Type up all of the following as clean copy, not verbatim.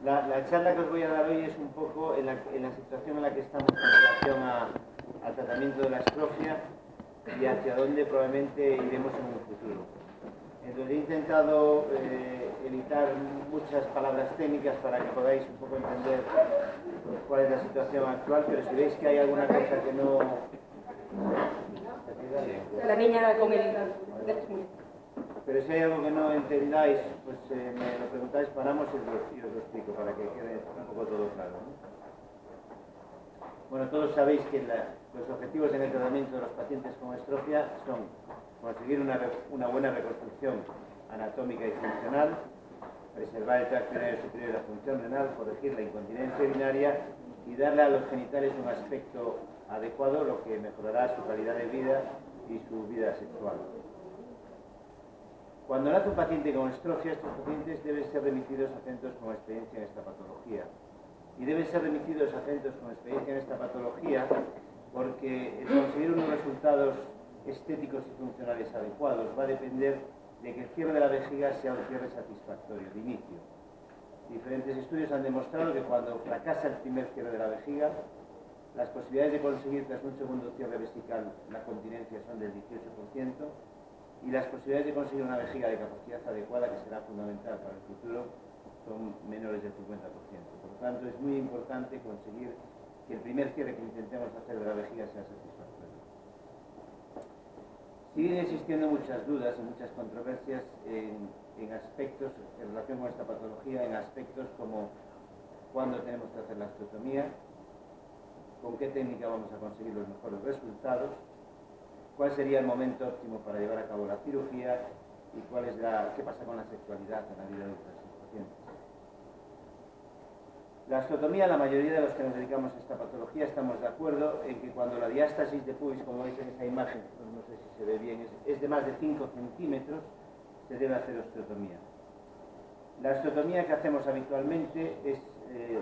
La charla que os voy a dar hoy es un poco en la situación en la que estamos en relación al tratamiento de la astrofia y hacia dónde probablemente iremos en un futuro. Entonces he intentado evitar muchas palabras técnicas para que podáis un poco entender cuál es la situación actual, pero si veis que hay alguna cosa que no... La niña con el... Pero si hay algo que no entendáis, pues me lo preguntáis, paramos y os lo explico para que quede un poco todo claro, ¿no? Bueno, todos sabéis que los objetivos en el tratamiento de los pacientes con astrofia son conseguir una buena reconstrucción anatómica y funcional, preservar el tracto urinario superior y la función renal, corregir la incontinencia urinaria y darle a los genitales un aspecto adecuado, lo que mejorará su calidad de vida y su vida sexual. Cuando nace un paciente con astrofia, estos pacientes deben ser remitidos a centros con experiencia en esta patología. Y deben ser remitidos a centros con experiencia en esta patología porque el conseguir unos resultados estéticos y funcionales adecuados va a depender de que el cierre de la vejiga sea un cierre satisfactorio, de inicio. Diferentes estudios han demostrado que cuando fracasa el primer cierre de la vejiga, las posibilidades de conseguir tras un segundo cierre vesical la continencia son del 18%, y las posibilidades de conseguir una vejiga de capacidad adecuada, que será fundamental para el futuro, son menores del 50%. Por lo tanto, es muy importante conseguir que el primer cierre que intentemos hacer de la vejiga sea satisfactorio. Siguen existiendo muchas dudas y muchas controversias en aspectos, en relación con esta patología, en aspectos como cuándo tenemos que hacer la osteotomía, con qué técnica vamos a conseguir los mejores resultados, cuál sería el momento óptimo para llevar a cabo la cirugía y qué pasa con la sexualidad en la vida adulta de estos pacientes. La osteotomía, la mayoría de los que nos dedicamos a esta patología estamos de acuerdo en que cuando la diástasis de pubis, como veis en esa imagen, no sé si se ve bien, es de más de 5 centímetros, se debe hacer osteotomía. La osteotomía que hacemos habitualmente es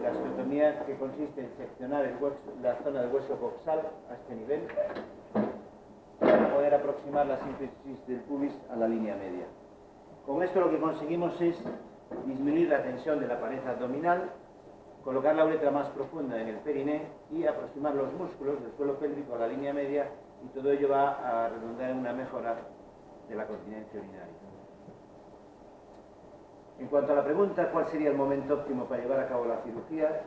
la osteotomía que consiste en seccionar la zona del hueso coxal a este nivel para poder aproximar la síntesis del pubis a la línea media. Con esto lo que conseguimos es disminuir la tensión de la pared abdominal, colocar la uretra más profunda en el periné y aproximar los músculos del suelo pélvico a la línea media, y todo ello va a redundar en una mejora de la continencia urinaria. En cuanto a la pregunta, ¿cuál sería el momento óptimo para llevar a cabo la cirugía?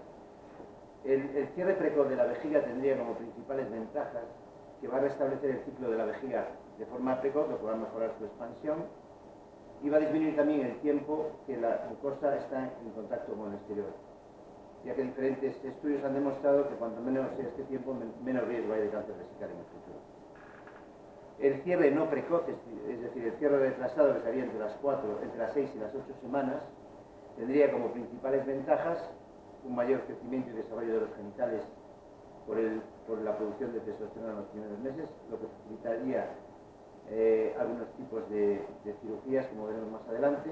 El cierre precoz de la vejiga tendría como principales ventajas que va a restablecer el ciclo de la vejiga de forma precoz, lo que va a mejorar su expansión, y va a disminuir también el tiempo que la mucosa está en contacto con el exterior, ya que diferentes estudios han demostrado que cuanto menos sea este tiempo, menos riesgo hay de cáncer vesical en el futuro. El cierre no precoz, es decir, el cierre retrasado, que sería entre las 6 y las 8 semanas, tendría como principales ventajas un mayor crecimiento y desarrollo de los genitales por la producción de testosterona en los primeros meses, lo que facilitaría algunos tipos de cirugías, como veremos más adelante.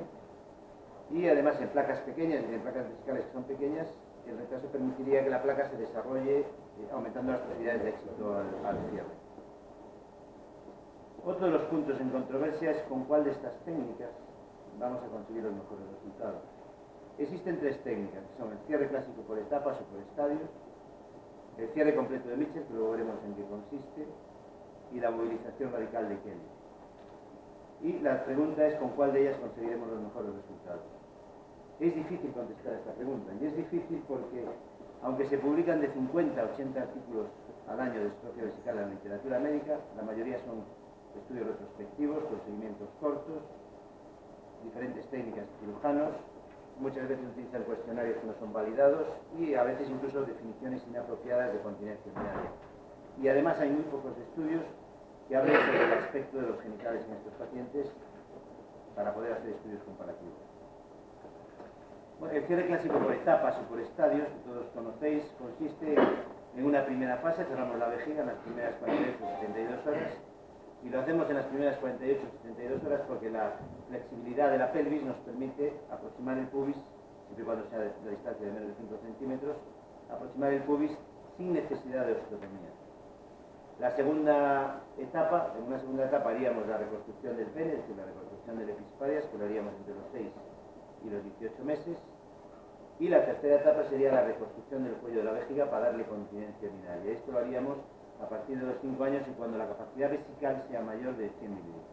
Y además en placas pequeñas y en placas vesicales que son pequeñas, el retraso permitiría que la placa se desarrolle aumentando las posibilidades de éxito al cierre. Otro de los puntos en controversia es con cuál de estas técnicas vamos a conseguir los mejores resultados. Existen tres técnicas, que son el cierre clásico por etapas o por estadios, el cierre completo de Mitchell, que luego veremos en qué consiste, y la movilización radical de Kelly. Y la pregunta es con cuál de ellas conseguiremos los mejores resultados. Es difícil contestar a esta pregunta, y es difícil porque, aunque se publican de 50 a 80 artículos al año de astrofia vesical en la literatura médica, la mayoría son estudios retrospectivos, procedimientos cortos, diferentes técnicas de cirujanos, muchas veces utilizan cuestionarios que no son validados y a veces incluso definiciones inapropiadas de continencia urinaria. Y además hay muy pocos estudios que hablen sobre el aspecto de los genitales en estos pacientes para poder hacer estudios comparativos. Bueno, el cierre clásico por etapas o por estadios, que todos conocéis, consiste en una primera fase, cerramos la vejiga en las primeras 48 o 72 horas, y lo hacemos en las primeras 48 o 72 horas porque la flexibilidad de la pelvis nos permite aproximar el pubis, siempre y cuando sea de distancia de menos de 5 centímetros, aproximar el pubis sin necesidad de osteotomía. En una segunda etapa haríamos la reconstrucción del pene, es decir, la reconstrucción del epispadias, que lo haríamos entre los 6 y los 18 meses, Y la tercera etapa sería la reconstrucción del cuello de la vejiga para darle continencia urinaria. Esto lo haríamos a partir de los 5 años y cuando la capacidad vesical sea mayor de 100 mililitros.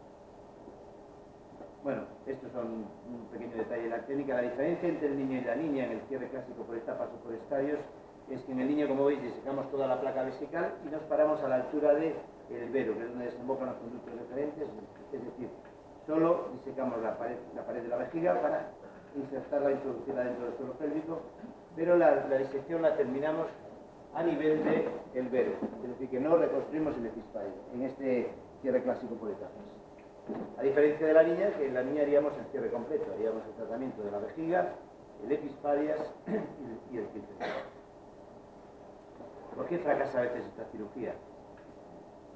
Bueno, estos son un pequeño detalle de la técnica. La diferencia entre el niño y la niña en el cierre clásico por etapas o por estadios es que en el niño, como veis, disecamos toda la placa vesical y nos paramos a la altura del vero, que es donde desembocan los conductos deferentes, es decir, solo disecamos la pared de la vejiga para insertarla, introducirla dentro del suelo pélvico, pero la disección la terminamos a nivel del vero, es decir, que no reconstruimos el epispario en este cierre clásico por etapas. A diferencia de la niña, que en la niña haríamos el cierre completo, haríamos el tratamiento de la vejiga, el epispadias y el quinto. ¿Por qué fracasa a veces esta cirugía?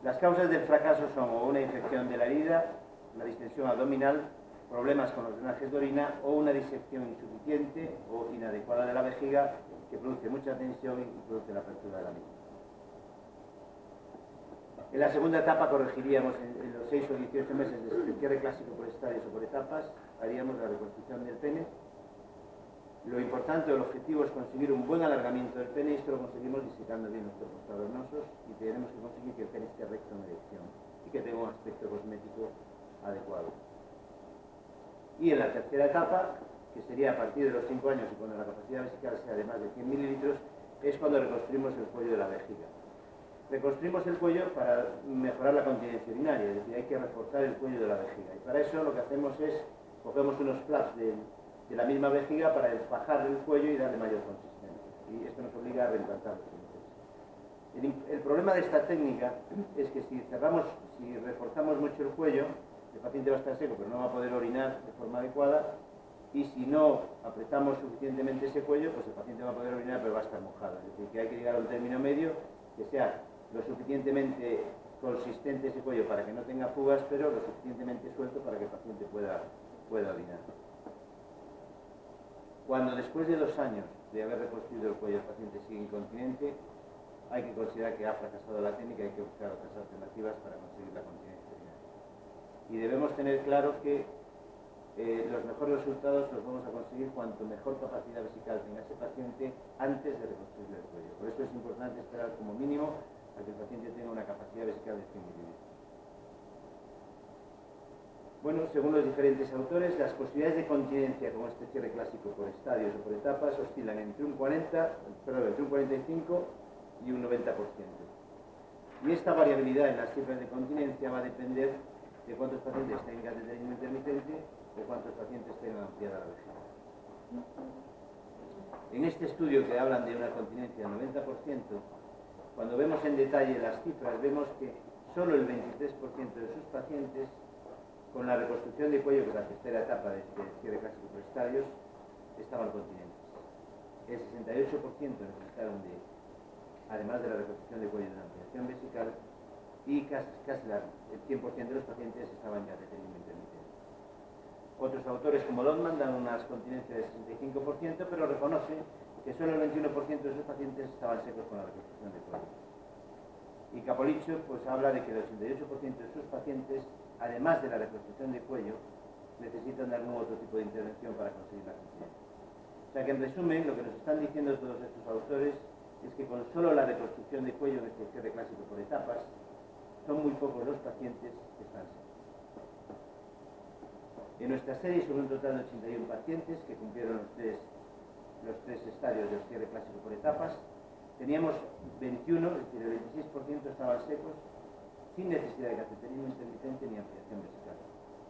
Las causas del fracaso son o una infección de la herida, la distensión abdominal, problemas con los drenajes de orina o una disección insuficiente o inadecuada de la vejiga que produce mucha tensión y produce la apertura de la misma. En la segunda etapa corregiríamos en los 6 o 18 meses de cierre clásico por estadios o por etapas, haríamos la reconstrucción del pene. Lo importante o el objetivo es conseguir un buen alargamiento del pene y esto lo conseguimos disecando bien los cuerpos cavernosos y tenemos que conseguir que el pene esté recto en erección y que tenga un aspecto cosmético adecuado. Y en la tercera etapa, que sería a partir de los 5 años y cuando la capacidad vesical sea de más de 100 mililitros, es cuando reconstruimos el cuello de la vejiga. Reconstruimos el cuello para mejorar la continencia urinaria, es decir, hay que reforzar el cuello de la vejiga. Y para eso lo que hacemos es, cogemos unos flaps de la misma vejiga para desfajar el cuello y darle mayor consistencia. Y esto nos obliga a reimplantar los dientes. El problema de esta técnica es que si reforzamos mucho el cuello, el paciente va a estar seco pero no va a poder orinar de forma adecuada, y si no apretamos suficientemente ese cuello, pues el paciente va a poder orinar pero va a estar mojado. Es decir, que hay que llegar a un término medio que sea lo suficientemente consistente ese cuello para que no tenga fugas, pero lo suficientemente suelto para que el paciente pueda orinar. Cuando después de 2 años de haber reconstruido el cuello el paciente sigue incontinente, hay que considerar que ha fracasado la técnica y hay que buscar otras alternativas para conseguir la continencia urinaria. Y debemos tener claro que los mejores resultados los vamos a conseguir cuanto mejor capacidad vesical tenga ese paciente antes de reconstruir el cuello. Por eso es importante esperar como mínimo a que el paciente tenga una capacidad vesical de 100 mililitros. Bueno, según los diferentes autores, las posibilidades de continencia con este cierre clásico por estadios o por etapas oscilan entre un 45 y un 90%. Y esta variabilidad en las cifras de continencia va a depender de cuántos pacientes tengan cateterismo intermitente o cuántos pacientes tengan ampliada la vejiga. En este estudio que hablan de una continencia del 90%, cuando vemos en detalle las cifras, vemos que solo el 23% de sus pacientes con la reconstrucción de cuello, que es la tercera etapa de este cierre clásico por estadios, estaban continentes. El 68% necesitaron además de la reconstrucción de cuello, de una ampliación vesical, y casi el 100% de los pacientes estaban ya cateterismo intermitente. Otros autores como Lotman dan unas continencias del 65%, pero reconocen que solo el 21% de sus pacientes estaban secos con la reconstrucción de cuello. Y Capolicho pues habla de que el 88% de sus pacientes, además de la reconstrucción de cuello, necesitan de algún otro tipo de intervención para conseguir la continencia. O sea que en resumen, lo que nos están diciendo todos estos autores es que con solo la reconstrucción de cuello en este cierre clásico por etapas, son muy pocos los pacientes que están secos. En nuestra serie son un total de 81 pacientes que cumplieron los tres estadios del cierre clásico por etapas. Teníamos 21, es decir, el 26% estaban secos, sin necesidad de cateterismo intermitente ni ampliación vesical.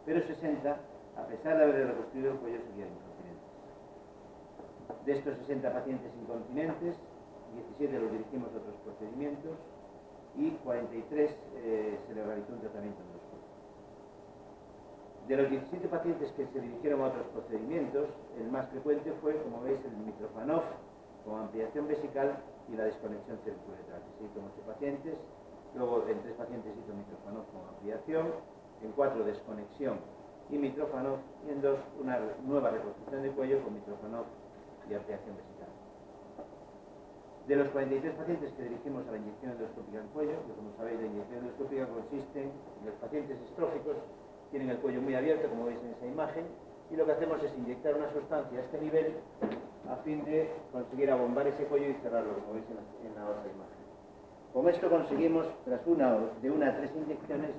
Pero 60, a pesar de haber reconstruido el cuello, seguían incontinentes. De estos 60 pacientes incontinentes, 17 los dirigimos a otros procedimientos y 43 se le realizó un tratamiento endoscópico. De los 17 pacientes que se dirigieron a otros procedimientos, el más frecuente fue, como veis, el Mitrofanov con ampliación vesical y la desconexión cervicuretral, que se hizo en 8 pacientes, luego en 3 pacientes hizo Mitrofanov con ampliación, en 4 desconexión y Mitrofanov, y en 2 una nueva reconstrucción de cuello con Mitrofanov y ampliación vesical. De los 43 pacientes que dirigimos a la inyección endoscópica en cuello, que como sabéis la inyección endoscópica consiste en los pacientes estróficos, tienen el cuello muy abierto, como veis en esa imagen, y lo que hacemos es inyectar una sustancia a este nivel a fin de conseguir abombar ese cuello y cerrarlo, como veis en la otra imagen. Con esto conseguimos, tras de una a 3 inyecciones,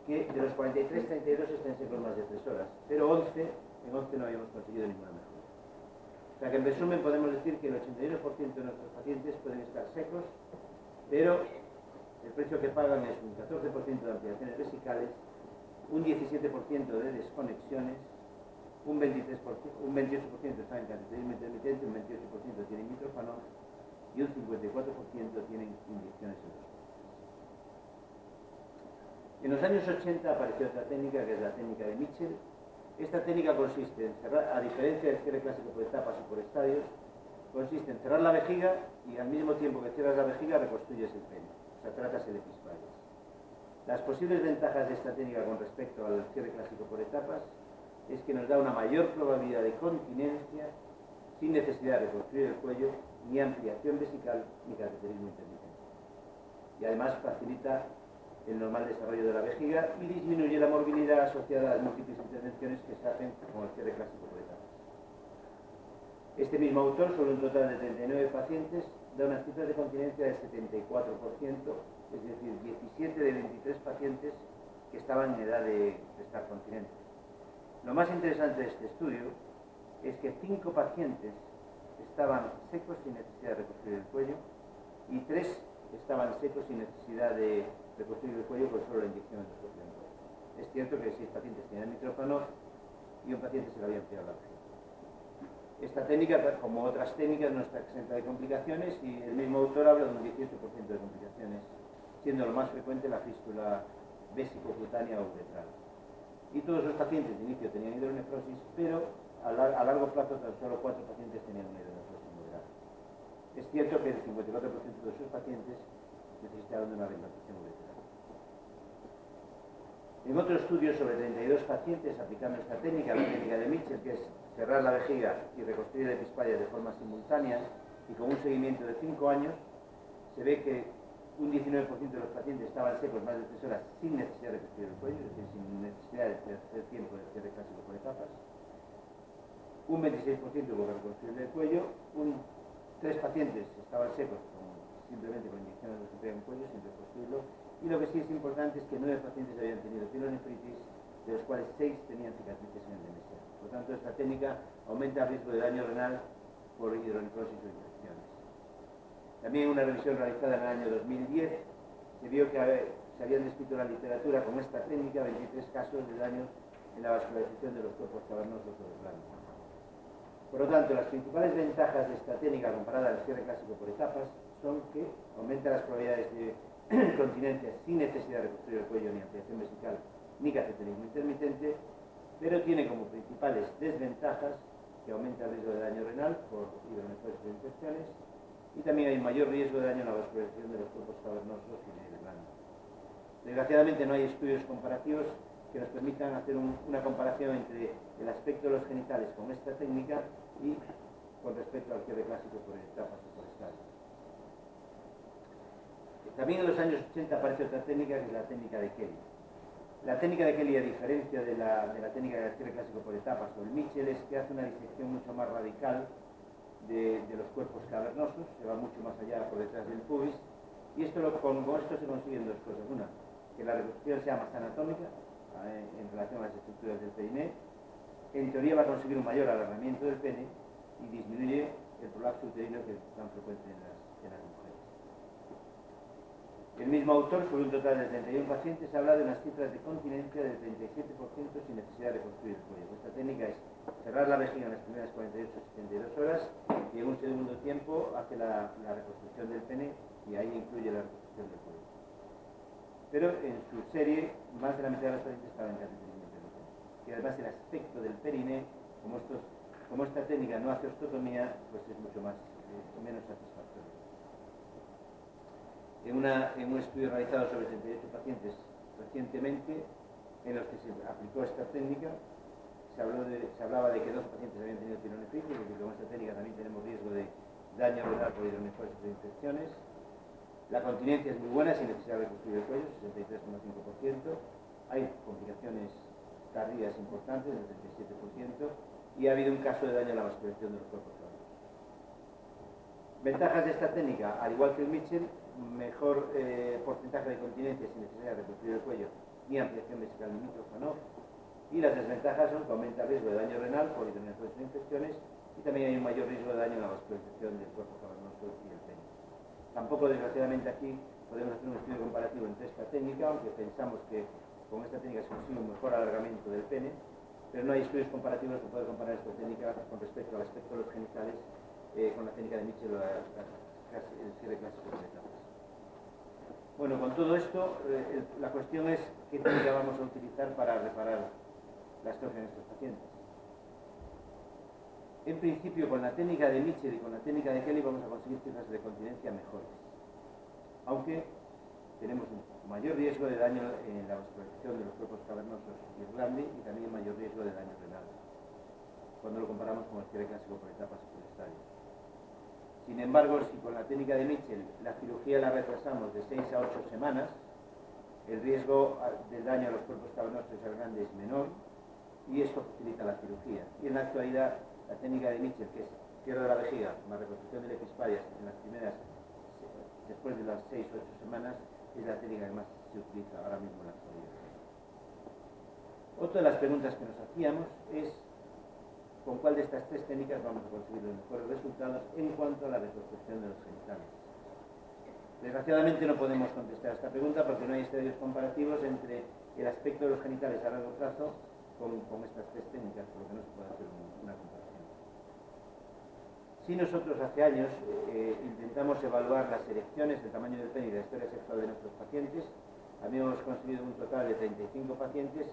que de los 43, 32 estén secos más de 3 horas, pero en 11 no habíamos conseguido ninguna mejora. O sea que en resumen podemos decir que el 81% de nuestros pacientes pueden estar secos, pero el precio que pagan es un 14% de ampliaciones vesicales, un 17% de desconexiones, un 28% está en cateterismo intermitente, un 28% tienen mitrófano y un 54% tienen inyecciones en los pies. En los años 80 apareció otra técnica, que es la técnica de Mitchell. Esta técnica consiste en cerrar, a diferencia del cierre clásico por etapas o por estadios, consiste en cerrar la vejiga y al mismo tiempo que cierras la vejiga reconstruyes el pene, o sea, tratas el epispallas. Las posibles ventajas de esta técnica con respecto al cierre clásico por etapas es que nos da una mayor probabilidad de continencia sin necesidad de reconstruir el cuello, ni ampliación vesical, ni cateterismo intermitente. Y además facilita el normal desarrollo de la vejiga y disminuye la morbilidad asociada a las múltiples intervenciones que se hacen con el cierre clásico por etapas. Este mismo autor, sobre un total de 39 pacientes, da unas cifras de continencia del 74%, es decir, 17 de 23 pacientes que estaban en edad de estar continentes. Lo más interesante de este estudio es que 5 pacientes estaban secos sin necesidad de reconstruir el cuello y 3 estaban secos sin necesidad de reconstruir el cuello con solo la inyección endoscópica. Es cierto que 6 pacientes tenían mitrófano y un paciente se le había ampliado la vejiga. Esta técnica, como otras técnicas, no está exenta de complicaciones y el mismo autor habla de un 18% de complicaciones, siendo lo más frecuente la fístula vesicocutánea o uretral. Y todos los pacientes de inicio tenían hidronefrosis, pero a largo plazo tan solo 4 pacientes tenían una hidronefrosis moderada. Es cierto que el 54% de esos pacientes necesitaron de una reimplantación uretral. En otro estudio sobre 32 pacientes aplicando esta técnica, la técnica de Mitchell, que es cerrar la vejiga y reconstruir el epispallas de forma simultánea y con un seguimiento de 5 años, se ve que un 19% de los pacientes estaban secos más de 3 horas sin necesidad de reconstruir el cuello, es decir, sin necesidad de hacer tiempo de cierre clásico por etapas. Un 26% hubo que reconstruir el cuello, 3 pacientes estaban secos simplemente con inyecciones de en el cuello sin reconstruirlo, y lo que sí es importante es que 9 pacientes habían tenido pielonefritis, de los cuales 6 tenían cicatrices en el MSA. Por lo tanto, esta técnica aumenta el riesgo de daño renal por hidronefrosis o infecciones. También en una revisión realizada en el año 2010 se vio que se habían descrito en la literatura con esta técnica 23 casos de daño en la vascularización de los cuerpos cavernosos o de blanco. Por lo tanto, las principales ventajas de esta técnica comparada al cierre clásico por etapas son que aumenta las probabilidades de continencia sin necesidad de reconstruir el cuello, ni ampliación vesical, ni cateterismo intermitente, pero tiene como principales desventajas que aumenta el riesgo de daño renal por hidronefrosis o infecciones, y también hay mayor riesgo de daño en la vascularización de los cuerpos cavernosos y de glándulas. Desgraciadamente no hay estudios comparativos que nos permitan hacer una comparación entre el aspecto de los genitales con esta técnica y con respecto al cierre clásico por etapas o por estadios. También en los años 80 aparece otra técnica, que es la técnica de Kelly. La técnica de Kelly, a diferencia de la técnica del cierre clásico por etapas o el Mitchell, es que hace una disección mucho más radical de los cuerpos cavernosos, se va mucho más allá por detrás del pubis, y con esto se consiguen dos cosas. Una, que la reconstrucción sea más anatómica en relación a las estructuras del perineo. En teoría va a conseguir un mayor alargamiento del pene y disminuye el prolapso uterino, que es tan frecuente en las mujeres. El mismo autor, sobre un total de 31 pacientes, habla de unas cifras de continencia del 37% sin necesidad de reconstruir el cuello. Esta técnica es cerrar la vejiga en las primeras 48-72 horas y en un segundo tiempo hace la reconstrucción del pene y ahí incluye la reconstrucción del cuello. Pero en su serie, más de la mitad de los pacientes estaban en cateterismo intermitente. Y además el aspecto del perineo, como esta técnica no hace osteotomía, pues es mucho menos satisfactorio. En un estudio realizado sobre 38 pacientes recientemente, en los que se aplicó esta técnica, se hablaba de que 2 pacientes habían tenido pielonefritis, porque con esta técnica también tenemos riesgo de daño renal por hidronefrosis o infecciones. La continencia es muy buena sin necesidad de reconstruir el cuello, 63,5%. Hay complicaciones tardías importantes, del 37%, y ha habido un caso de daño a la vascularización de los cuerpos cavernosos. Ventajas de esta técnica: al igual que el Mitchell, mejor porcentaje de continencia sin necesidad de reconstruir el cuello ni ampliación vesical limítrofa, ¿no? Y las desventajas son que aumenta el riesgo de daño renal por hipertensión e infecciones, y también hay un mayor riesgo de daño en la vascularización del cuerpo cavernoso y el pene. Tampoco, desgraciadamente, aquí podemos hacer un estudio comparativo entre esta técnica, aunque pensamos que con esta técnica se consigue un mejor alargamiento del pene, pero no hay estudios comparativos que puedan comparar esta técnica con respecto al aspecto de los genitales con la técnica de Mitchell o el cierre clásico de etapas. Bueno, con todo esto, la cuestión es qué técnica vamos a utilizar para reparar la estrofia en estos pacientes. En principio, con la técnica de Mitchell y con la técnica de Kelly vamos a conseguir cifras de continencia mejores, aunque tenemos un mayor riesgo de daño en la vascularización de los cuerpos cavernosos y el glande, y también un mayor riesgo de daño renal, cuando lo comparamos con el cierre clásico por etapas y por estadios. Sin embargo, si con la técnica de Mitchell la cirugía la retrasamos de 6 a 8 semanas, el riesgo de daño a los cuerpos cavernosos y al glande es menor, y esto facilita la cirugía. Y en la actualidad, la técnica de Mitchell, que es cierre de la vejiga, más reconstrucción del epispadias en las primeras, después de las 6 o 8 semanas, es la técnica que más se utiliza ahora mismo en la actualidad. Otra de las preguntas que nos hacíamos es con cuál de estas tres técnicas vamos a conseguir los mejores resultados en cuanto a la reconstrucción de los genitales. Desgraciadamente no podemos contestar a esta pregunta porque no hay estudios comparativos entre el aspecto de los genitales a largo plazo con estas tres técnicas, por lo que no se puede hacer una comparación. Si nosotros hace años intentamos evaluar las erecciones, el tamaño del pene y la historia sexual de nuestros pacientes, también hemos conseguido un total de 35 pacientes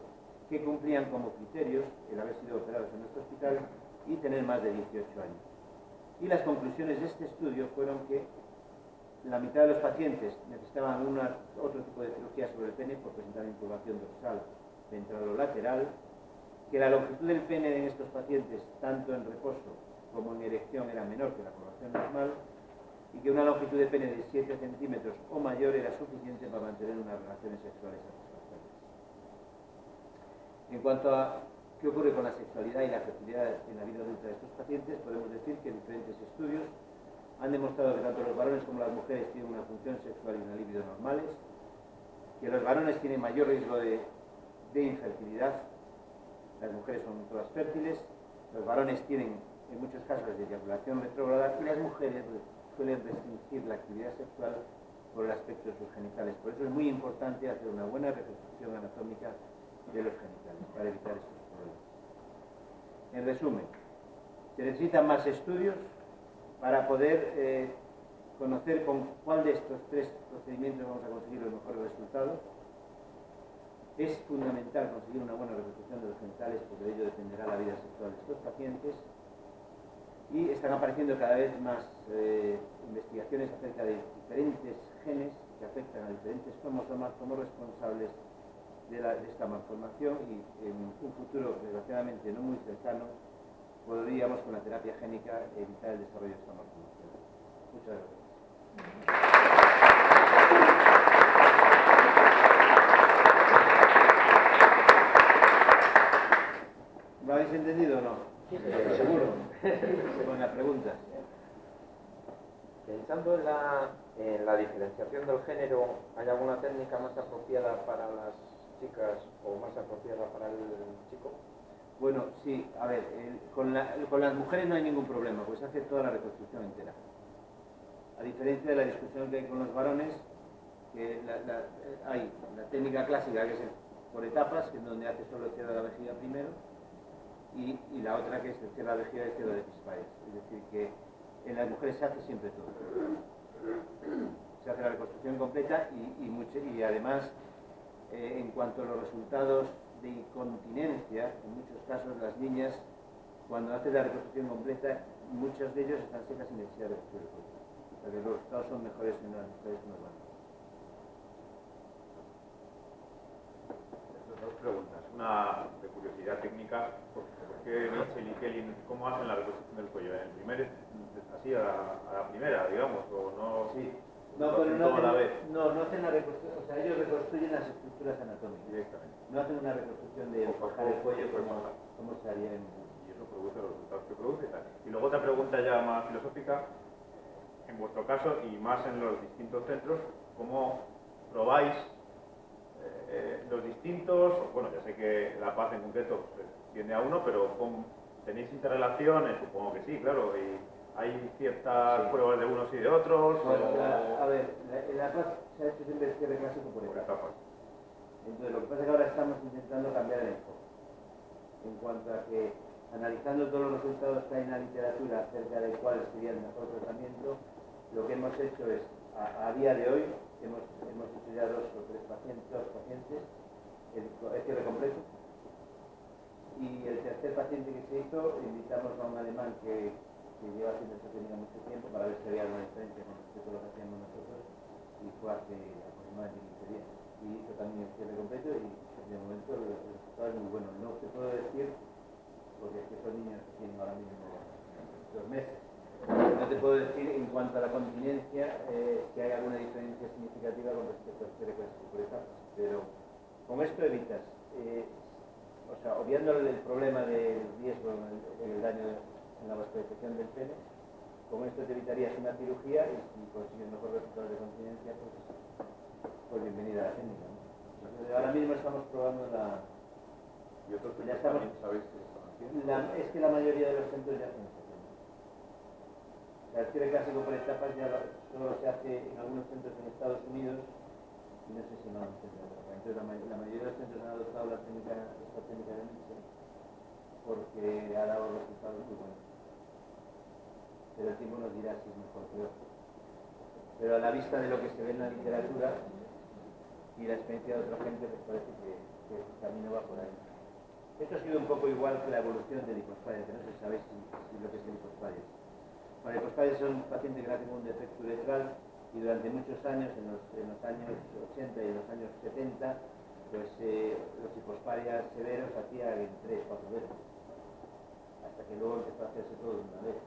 que cumplían como criterios el haber sido operados en nuestro hospital y tener más de 18 años. Y las conclusiones de este estudio fueron que la mitad de los pacientes necesitaban otro tipo de cirugía sobre el pene por presentar incurvación dorsal, ventral o lateral, que la longitud del pene en estos pacientes, tanto en reposo como en erección, era menor que la población normal, y que una longitud de pene de 7 centímetros o mayor era suficiente para mantener unas relaciones sexuales satisfactorias. En cuanto a qué ocurre con la sexualidad y la fertilidad en la vida adulta de estos pacientes, podemos decir que diferentes estudios han demostrado que tanto los varones como las mujeres tienen una función sexual y una libido normales, que los varones tienen mayor riesgo de infertilidad, las mujeres son todas fértiles, los varones tienen en muchos casos de eyaculación retrógrada y las mujeres suelen restringir la actividad sexual por el aspecto de sus genitales. Por eso es muy importante hacer una buena reconstrucción anatómica de los genitales para evitar estos problemas. En resumen, se necesitan más estudios para poder conocer con cuál de estos tres procedimientos vamos a conseguir los mejores resultados. Es fundamental conseguir una buena reconstrucción de los genitales porque de ello dependerá la vida sexual de estos pacientes, y están apareciendo cada vez más investigaciones acerca de diferentes genes que afectan a diferentes cromosomas como responsables de esta malformación, y en un futuro desgraciadamente no muy cercano podríamos con la terapia génica evitar el desarrollo de esta malformación. Muchas gracias. ¿Lo habéis entendido o no? Sí, seguro. Buena pregunta. Pensando en la diferenciación del género, ¿hay alguna técnica más apropiada para las chicas o más apropiada para el chico? Bueno, sí, a ver, con las mujeres no hay ningún problema, pues se hace toda la reconstrucción entera. A diferencia de la discusión que hay con los varones, que hay la técnica clásica que es por etapas, que es donde hace solo el cierre de la vejiga primero, y la otra que es el cierre de la vejiga y el cierre de epispadias. Es decir, que en las mujeres se hace siempre todo. Se hace la reconstrucción completa y además, en cuanto a los resultados de incontinencia, en muchos casos las niñas, cuando hacen la reconstrucción completa, muchos de ellos están secas sin necesidad de reconstruir el cuerpo. O sea que los resultados son mejores en las mujeres que en los varones. Dos preguntas. Una de curiosidad técnica, ¿por qué Mitchell y Kelly, cómo hacen la reconstrucción del cuello? ¿En el primer, así a la primera, digamos, o no? Sí. No, pero no hacen la reconstrucción, o sea, ellos reconstruyen las estructuras anatómicas. Directamente. No hacen una reconstrucción de bajar el cuello como se haría en... Y eso produce los resultados que produce. Y luego otra pregunta ya más filosófica. en vuestro caso y más en los distintos centros, cómo probáis los distintos, bueno, ya sé que La Paz en concreto tiene a uno, pero ¿tenéis interrelaciones? Supongo que sí, claro, y hay ciertas pruebas de unos y de otros. Bueno, a ver, en La Paz se ha hecho siempre el cierre clásico por etapas. Entonces, lo que pasa es que ahora estamos intentando cambiar el enfoque. En cuanto a que, analizando todos los resultados que hay en la literatura acerca de cuál sería el mejor tratamiento, lo que hemos hecho es, a día de hoy, hemos hecho ya dos pacientes, el cierre completo, y el tercer paciente que se hizo, invitamos a un alemán que lleva haciendo esta técnica mucho tiempo para ver si había alguna diferencia con respecto a lo que hacíamos nosotros, y fue hace aproximadamente 15 días. Y hizo también el cierre completo y de momento el resultado es muy bueno. No te puedo decir, porque es que son niños que tienen ahora mismo 2 meses, no te puedo decir en cuanto a la continencia si hay alguna diferencia significativa con respecto al cierre clásico por etapas, pero con esto evitas, o sea, obviando el problema del riesgo en el daño en la vascularización del pene, con esto te evitarías una cirugía y si consigues mejores resultados de continencia, pues bienvenida a la técnica, ¿no? Entonces, ahora mismo estamos probando ¿Y otros ya centros estamos, también sabéis que están haciendo? es que la mayoría de los centros ya hacen esta técnica. O sea, el cierre clásico por etapas ya solo se hace en algunos centros en Estados Unidos y no sé si en algunos centros de Europa. Entonces, la mayoría de los centros han adoptado esta técnica de Mitchell porque ha dado resultados muy buenos. Pero el tiempo nos dirá si es mejor o peor. Pero a la vista de lo que se ve en la literatura y la experiencia de otra gente, pues parece que el camino va por ahí. Esto ha sido un poco igual que la evolución del hipospadias, que no se sabe si lo que es el hipospadias. Bueno, el hipospadias son pacientes que nacen con un defecto uretral y durante muchos años, en los años 80 y en los años 70, pues los hipospadias severos hacían 3 o 4 veces, hasta que luego empezó a hacerse todo de una vez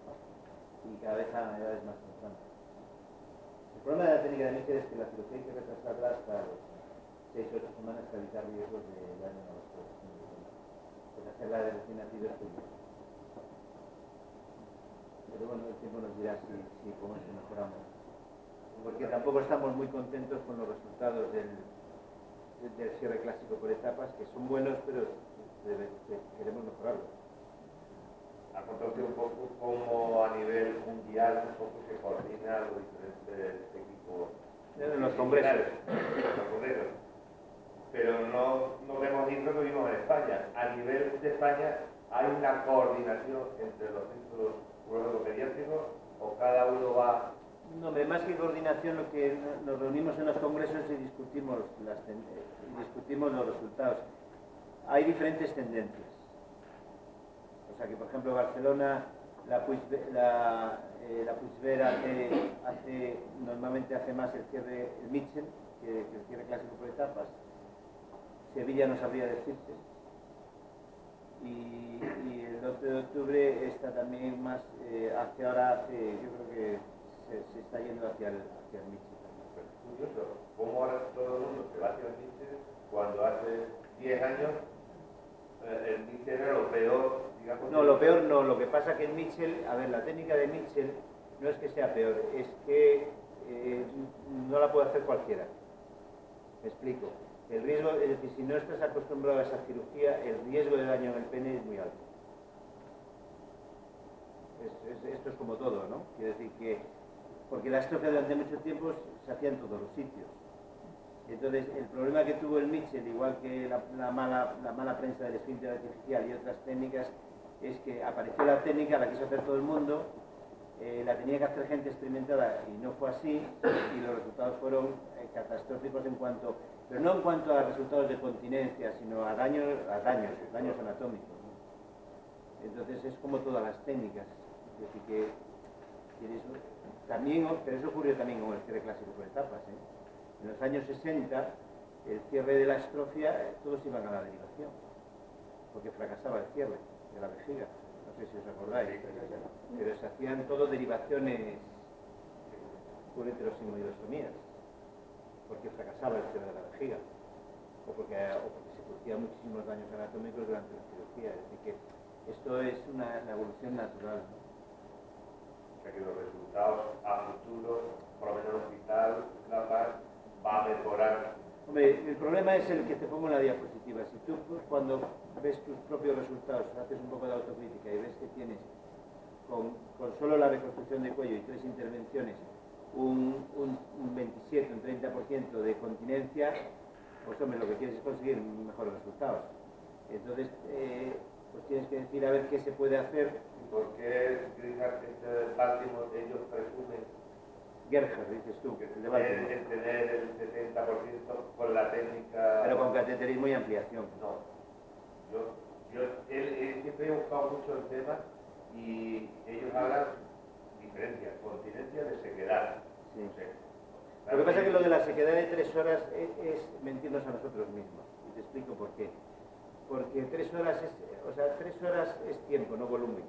y cada vez a edades más tempranas. El problema de la técnica de Mitchell es que la cirugía hay que retrasarla hasta los 6 o 8 semanas para evitar riesgos de daño a los cuerpos. Pues hacerla de recién nacido es muy bien. Pero bueno, el tiempo nos dirá si con eso mejoramos. Porque tampoco estamos muy contentos con los resultados del cierre clásico por etapas, que son buenos, pero queremos mejorarlos. A contarse un poco cómo a nivel mundial un poco se coordinan los diferentes equipos En los congresos. Pero no vemos ir lo que vimos en España. A nivel de España hay una coordinación entre los centros urológicos pediátricos o cada uno va. No, más que coordinación, lo que nos reunimos en los congresos y discutimos los resultados. Hay diferentes tendencias. O sea que, por ejemplo, Barcelona, la Puigver normalmente hace más el Mitchell, que el cierre clásico por etapas. Sevilla no sabría decirte. Y el 12 de octubre está también más, yo creo que se está yendo hacia el Mitchell. Curioso, cómo ahora todo el mundo se va hacia el Mitchell cuando hace 10 años el Mitchell era lo peor, digamos. No, lo peor no. Lo que pasa que el Mitchell, a ver, la técnica de Mitchell no es que sea peor, es que no la puede hacer cualquiera. Me explico. El riesgo, es decir, si no estás acostumbrado a esa cirugía, el riesgo de daño en el pene es muy alto. Esto es como todo, ¿no? Quiere decir que, porque la estrofia durante mucho tiempo se hacía en todos los sitios. Entonces, el problema que tuvo el Mitchell, igual que la mala prensa del esfínter artificial y otras técnicas, es que apareció la técnica, la quiso hacer todo el mundo, la tenía que hacer gente experimentada y no fue así, y los resultados fueron catastróficos pero no en cuanto a resultados de continencia, sino a daños anatómicos, ¿no? Entonces es como todas las técnicas, es decir que también, pero eso ocurrió también con el cierre clásico por etapas, ¿eh? En los años 60, el cierre de la estrofia, todos iban a la derivación, porque fracasaba el cierre de la vejiga. No sé si os acordáis, pero se hacían todo derivaciones por heterosigmoidostomías, porque fracasaba el cierre de la vejiga, o porque se producían muchísimos daños anatómicos durante la cirugía. Es decir, que esto es una evolución natural, ¿no? O sea que los resultados a futuro futuro, por lo menos el Hospital La Paz va a mejorar. Hombre, el problema es el que te pongo en la diapositiva. Si tú cuando ves tus propios resultados, haces un poco de autocrítica y ves que tienes con solo la reconstrucción de cuello y 3 intervenciones un 27, un 30% de continencia, pues hombre, lo que quieres es conseguir mejores resultados. Entonces, pues tienes que decir a ver qué se puede hacer. ¿Por qué este Baltimore ellos presumen Gerhard, dices tú, el de Baltimore. el tener el 70% con la técnica? Pero con cateterismo y ampliación. No. Él siempre he buscado mucho el tema y ellos hablan diferencias, continencia de sequedad. Sí. No sé. Lo que pasa es que lo de la sequedad de 3 horas es mentirnos a nosotros mismos. Y te explico por qué. Porque 3 horas es, o sea, 3 horas es tiempo, no volumen.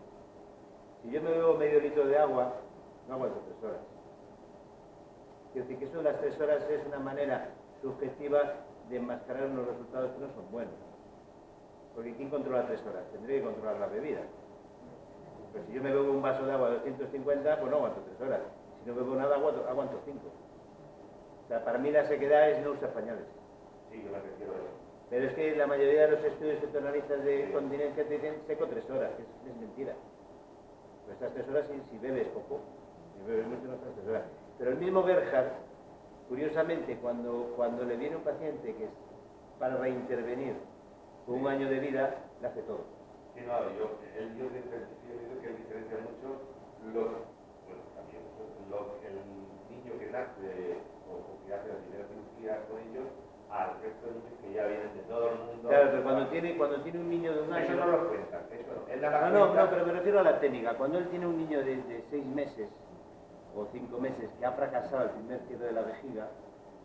Si yo me bebo medio litro de agua, no aguanto 3 horas. Quiero decir que eso de las 3 horas es una manera subjetiva de enmascarar unos resultados que no son buenos. Porque ¿quién controla 3 horas? Tendría que controlar la bebida. Pues si yo me bebo un vaso de agua de 250, pues no aguanto 3 horas. Si no bebo nada, aguanto 5. O sea, para mí la sequedad es no usar pañales. Sí, yo me refiero a eso. Pero es que la mayoría de los estudios que tú analizas de continencia te dicen seco 3 horas, que es mentira. Pues estas 3 horas si bebes poco, si bebes mucho no estás 3 horas. Pero el mismo Gerhard, curiosamente, cuando le viene un paciente que es para reintervenir con un año de vida, le hace todo. Sí, no, él dice que diferencia mucho el niño que nace o que hace la primera cirugía con ellos al resto de niños que ya vienen de todo el mundo. Claro, pero cuando tiene un niño de un año... Eso no lo cuentan, eso no. Él nada más No, cuenta- pero me refiero a la técnica. Cuando él tiene un niño de 6 meses o 5 meses que ha fracasado el primer cierre de la vejiga,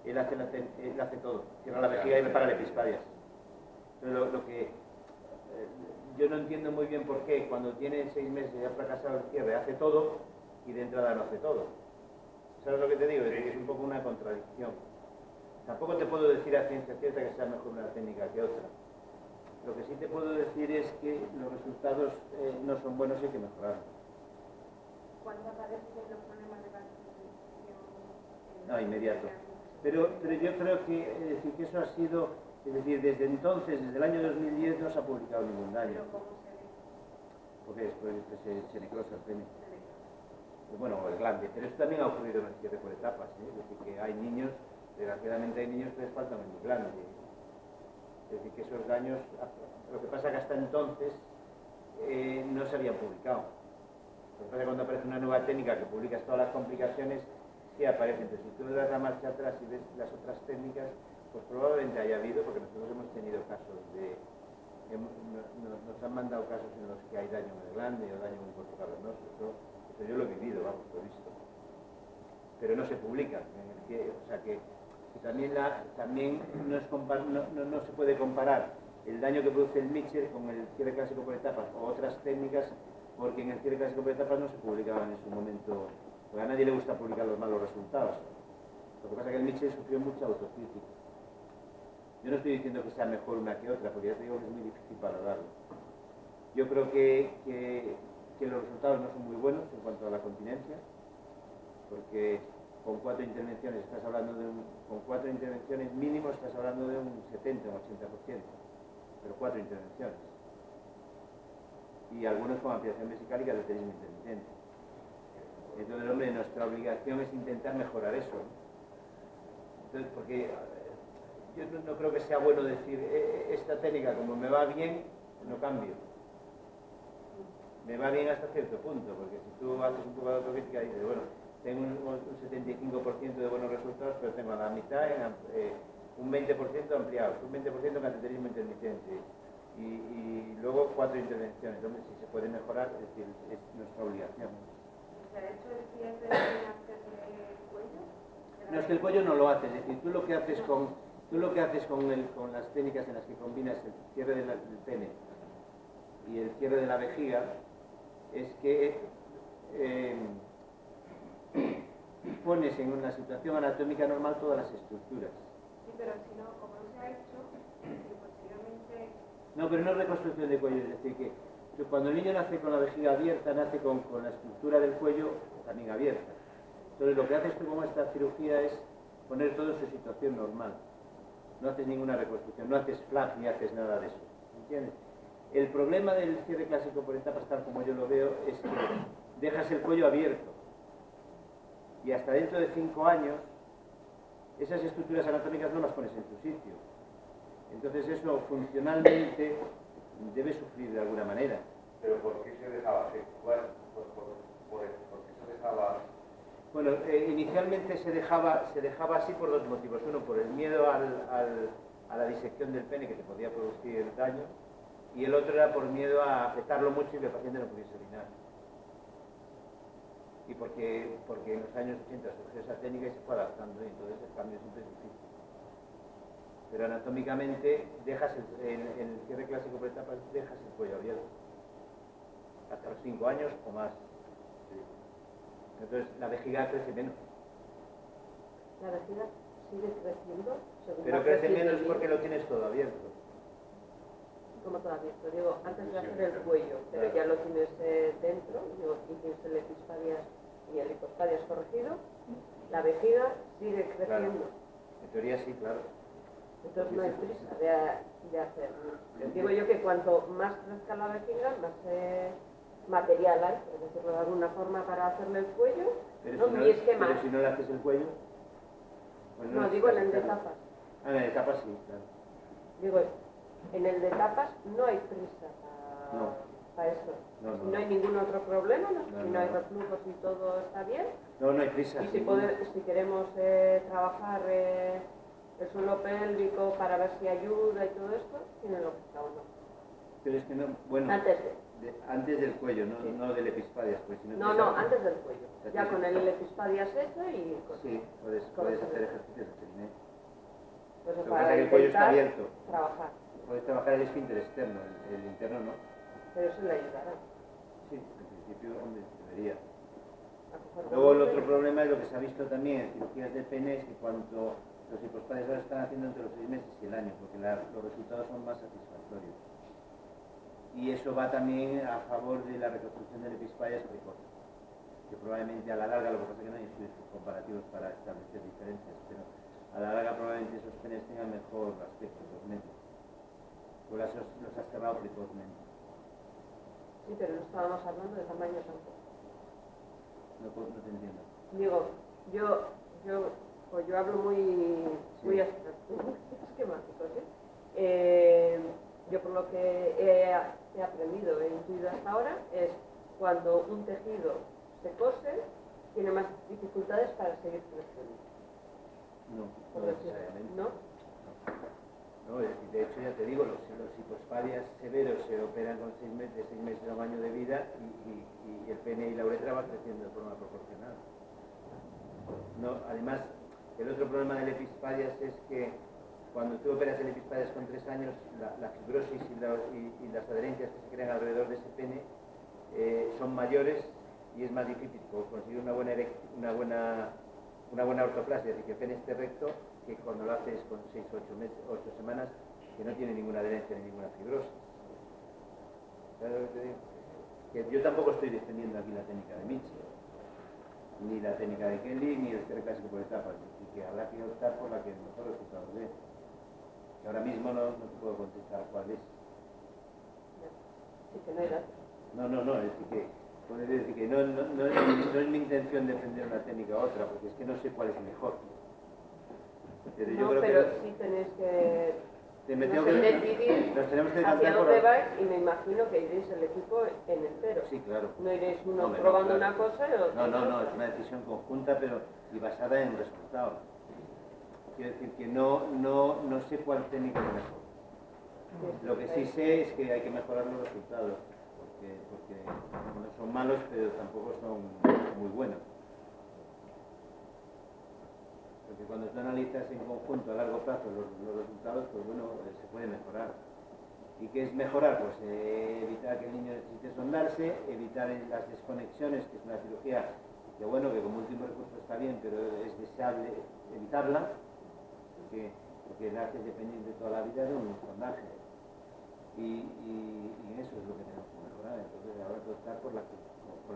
él hace todo. Cierra la vejiga y repara epispadias. Entonces, lo que yo no entiendo muy bien por qué cuando tiene 6 meses y ha fracasado el cierre hace todo y de entrada no hace todo. ¿Sabes lo que te digo? Es decir, que es un poco una contradicción. Tampoco te puedo decir a ciencia cierta que sea mejor una técnica que otra. Lo que sí te puedo decir es que los resultados no son buenos y hay que mejorarlos. ¿Cuándo aparecen los problemas de calcificación? No, inmediato. Pero yo creo que, que eso ha sido, es decir, desde entonces, desde el año 2010 no se ha publicado ningún daño. ¿Pero cómo se ve? Porque después se necrosa el pene. Bueno, o el glande. Pero eso también ha ocurrido en el cierre por etapas. Es decir, que hay niños, desgraciadamente hay niños que les faltan el glande. Es decir, que esos daños, lo que pasa es que hasta entonces no se habían publicado. Lo que pasa es que cuando aparece una nueva técnica que publicas todas las complicaciones, sí aparecen. Pero si tú le das la marcha atrás y ves las otras técnicas, pues probablemente haya habido, porque nosotros hemos tenido casos nos han mandado casos en los que hay daño en el glande o daño en un cuerpo cavernoso. Eso yo lo he vivido, vamos, lo he visto. Pero no se publica. O sea que también no se puede comparar el daño que produce el Mitchell con el cierre clásico por etapas o otras técnicas, porque en el cierre clásico por etapas no se publicaban en su momento, porque a nadie le gusta publicar los malos resultados. Lo que pasa es que el Mitchell sufrió mucha autocrítica. Yo no estoy diciendo que sea mejor una que otra, porque ya te digo que es muy difícil valorarlo. Yo creo que los resultados no son muy buenos en cuanto a la continencia, porque con 4 intervenciones estás hablando con 4 intervenciones mínimo estás hablando de un 70 o 80%, pero 4 intervenciones. Y algunos con ampliación vesical y cateterismo intermitente. Entonces, hombre, nuestra obligación es intentar mejorar eso, ¿no? Entonces, porque yo no creo que sea bueno decir, esta técnica como me va bien, no cambio. Me va bien hasta cierto punto, porque si tú haces un poco de autocrítica y dices, bueno, tengo un 75% de buenos resultados, pero tengo a la mitad un 20% ampliados, un 20% cateterismo intermitente y luego 4 intervenciones. Hombre, si se puede mejorar, es decir, es nuestra obligación. ¿Se ha hecho el cierre del cuello? No, es que el cuello no lo hace, es decir, tú lo que haces con las técnicas en las que combinas el cierre del pene y el cierre de la vejiga es que pones en una situación anatómica normal todas las estructuras. Sí, pero si no, como no se ha hecho, si posteriormente... No, pero no es reconstrucción de cuello, es decir, que cuando el niño nace con la vejiga abierta, nace con la estructura del cuello también abierta. Entonces lo que haces tú con esta cirugía es poner todo en su situación normal. No haces ninguna reconstrucción, no haces flap ni haces nada de eso. ¿Entiendes? El problema del cierre clásico por etapas, tal como yo lo veo, es que dejas el cuello abierto. Y hasta dentro de 5 años, esas estructuras anatómicas no las pones en su sitio. Entonces eso funcionalmente debe sufrir de alguna manera. ¿Pero por qué se dejaba así? ¿Por qué se dejaba? Bueno, inicialmente se dejaba así por 2 motivos. Uno, por el miedo a la disección del pene que te podía producir daño, y el otro era por miedo a apretarlo mucho y que el paciente no pudiese orinar. Y porque en los años 80 surgió esa técnica y se fue adaptando, y entonces el cambio siempre es difícil. Pero anatómicamente dejas el cierre clásico por etapas, dejas el cuello abierto. Hasta los 5 años o más. Entonces la vejiga crece menos. La vejiga sigue creciendo según Pero va crece creciendo menos el porque niño. lo tienes todo abierto. Como todo abierto, digo, antes de hacer el Claro. cuello, pero Claro. ya lo tienes dentro, digo, y tienes el epispadias y el hipospadias corregido, la vejiga sigue creciendo. En teoría sí, claro. Entonces no hay prisa de hacerlo. Digo yo que cuanto más crezca la vejiga, más material hay, por decirlo de alguna forma, para hacerle el cuello. Pero, No, si, no, y es que pero más. si no le haces el cuello... pues No, digo en el de necesitas tapas. hacerlo. Ah, en el de tapas sí, claro. Digo, en el de tapas no hay prisa No. para eso. No, no, Si no no. hay ningún otro problema, ¿no? No, Si no, no hay no. reflujos y todo está bien. No, no hay prisa. Y si, sí. si queremos trabajar el suelo pélvico para ver si ayuda y todo esto, tiene lógica o no. Pero es que no... Bueno, Antes de. antes del cuello, no, Sí. no del epispadias. Pues, si No, te no, sale- antes del cuello. O sea, Ya que- con el epispadias hecho y con Sí, puedes hacer ejercicios de periné. pues Lo que para pasa es que el cuello está intentar abierto. trabajar. Puedes trabajar el esfínter externo, el interno no. Pero eso le ayudará Sí, en principio, hombre, debería. a coger Luego el volumen. otro problema es lo que se ha visto también en cirugías de pene, es que cuanto los hipospadias ahora están haciendo entre los 6 meses y el año, porque los resultados son más satisfactorios. Y eso va también a favor de la reconstrucción del epispadias precoz, que probablemente a la larga, lo que pasa es que no hay estudios comparativos para establecer diferencias, pero a la larga probablemente esos penes tengan mejor aspecto, los meses. Pues los has cerrado precozmente. Sí, pero no estábamos hablando de tamaño tampoco. No te entiendo. Digo, yo hablo muy abstracto, muy esquemático, ¿sí? Yo por lo que he aprendido, he intuido hasta ahora, es cuando un tejido se cose, tiene más dificultades para seguir creciendo. No, Por no decirlo, necesariamente. ¿no? No, de hecho ya te digo, los hipospadias severos se operan con 6 meses a un año de vida y el pene y la uretra va creciendo de forma proporcional. No, además, el otro problema del epispadias es que cuando tú operas el epispadias con 3 años, la fibrosis y las adherencias que se crean alrededor de ese pene son mayores y es más difícil conseguir una buena ortoplasia, es decir, que el pene esté recto, que cuando lo haces con 6 o 8 semanas, que no tiene ninguna adherencia ni ninguna fibrosis. ¿Sabes lo que te digo? Que yo tampoco estoy defendiendo aquí la técnica de Michi, ni la técnica de Kelly, ni el cierre clásico por etapas, y que habrá que optar por la que mejor resultados dé. Que ahora mismo no te puedo contestar cuál es. Sí, que no hay datos. No, es decir que no es mi intención defender una técnica u otra, porque es que no sé cuál es mejor. Pero yo No, creo pero que sí tenéis que nos decidir tenemos que hacia decantar por... dónde vais y me imagino que iréis el equipo en entero. Sí, claro. No iréis uno Hombre, no, probando claro. una cosa y otro No, otra. es una decisión conjunta, pero y basada en resultados. Quiero decir que no sé cuál técnica es mejor. Lo que sí sé es que hay que mejorar los resultados, porque no son malos, pero tampoco son muy buenos. Porque cuando tú analizas en conjunto a largo plazo los resultados, pues bueno, se puede mejorar. ¿Y qué es mejorar? Pues evitar que el niño necesite sondarse, evitar las desconexiones, que es una cirugía que bueno, que como último recurso está bien, pero es deseable evitarla, porque la haces dependiente toda la vida de un sondaje. Y eso es lo que tenemos que mejorar. Entonces habrá que optar por la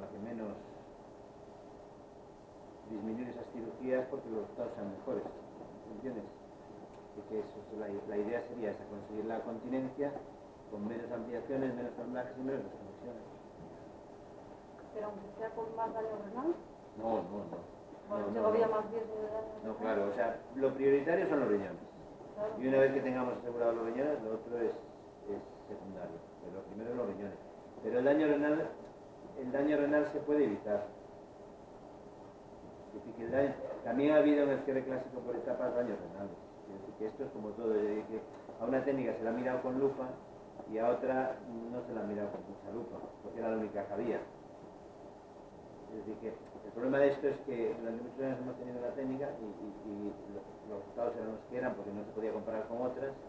que menos disminuya cirugía es porque los resultados sean mejores, ¿entiendes? Y que eso, la idea sería esa, conseguir la continencia con menos ampliaciones, menos anclajes y menos desconexiones. Pero aunque sea con más daño renal, No. bueno, No, se no, había no. más riesgo de daño renal. No, claro, o sea, lo prioritario son los riñones. Claro. Y una vez que tengamos asegurados los riñones, lo otro es secundario. Pero lo primero es los riñones. Pero el daño renal se puede evitar. Es decir, que también ha habido en el cierre clásico por etapas daños renales. Es decir, que esto es como todo, que a una técnica se la ha mirado con lupa y a otra no se la ha mirado con mucha lupa, porque era la única que había. Es decir, que el problema de esto es que durante muchos años hemos tenido la técnica y los resultados eran los que eran porque no se podía comparar con otras,